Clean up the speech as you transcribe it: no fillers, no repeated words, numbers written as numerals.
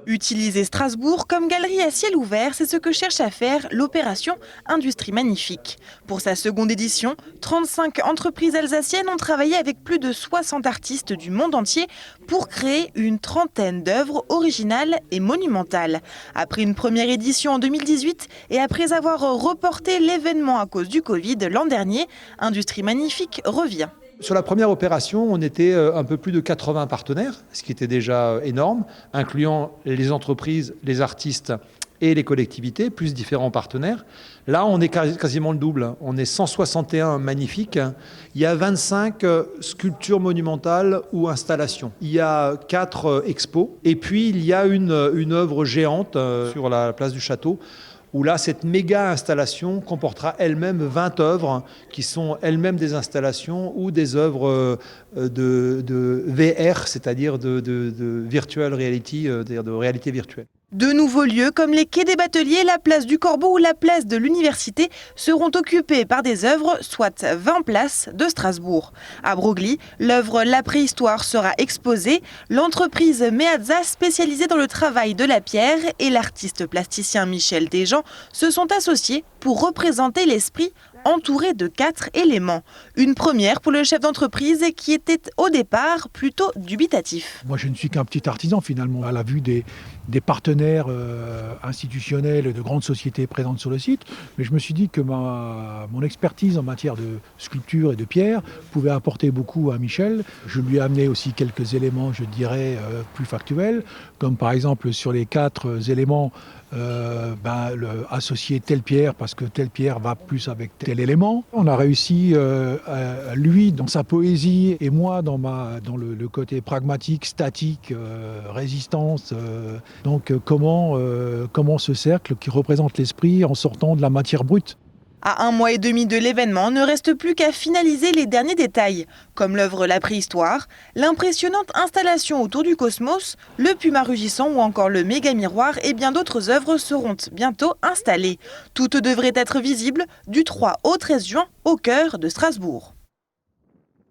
Utiliser Strasbourg comme galerie à ciel ouvert, c'est ce que cherche à faire l'opération Industrie Magnifique. Pour sa seconde édition, 35 entreprises alsaciennes ont travaillé avec plus de 60 artistes du monde entier pour créer une trentaine d'œuvres originales et monumentales. Après une première édition en 2018 et après avoir reporté l'événement à cause du Covid l'an dernier, Industrie Magnifique revient. Sur la première opération, on était un peu plus de 80 partenaires, ce qui était déjà énorme, incluant les entreprises, les artistes et les collectivités, plus différents partenaires. Là, on est quasiment le double. On est 161 magnifiques. Il y a 25 sculptures monumentales ou installations. Il y a 4 expos. Et puis, il y a une œuvre géante sur la place du château, où là, cette méga installation comportera elle-même 20 œuvres qui sont elles-mêmes des installations ou des œuvres de VR, c'est-à-dire de virtual reality, c'est-à-dire de réalité virtuelle. De nouveaux lieux comme les quais des Bateliers, la place du Corbeau ou la place de l'Université seront occupés par des œuvres, soit 20 places de Strasbourg. À Broglie, l'œuvre La Préhistoire sera exposée. L'entreprise Meazza, spécialisée dans le travail de la pierre, et l'artiste plasticien Michel Desjean se sont associés pour représenter l'esprit entouré de 4 éléments. Une première pour le chef d'entreprise qui était au départ plutôt dubitatif. Moi, je ne suis qu'un petit artisan finalement. À la vue des partenaires institutionnels de grandes sociétés présentes sur le site, mais je me suis dit que mon expertise en matière de sculpture et de pierre pouvait apporter beaucoup à Michel. Je lui ai amené aussi quelques éléments, je dirais, plus factuels, comme par exemple sur les 4 éléments, associer telle pierre parce que telle pierre va plus avec tel élément. On a réussi, lui dans sa poésie et moi dans le côté pragmatique, statique, résistance. Donc comment ce cercle qui représente l'esprit en sortant de la matière brute. À 1 mois et demi de l'événement, ne reste plus qu'à finaliser les derniers détails, comme l'œuvre La Préhistoire, l'impressionnante installation autour du cosmos, le puma rugissant ou encore le méga miroir et bien d'autres œuvres seront bientôt installées. Toutes devraient être visibles du 3 au 13 juin au cœur de Strasbourg.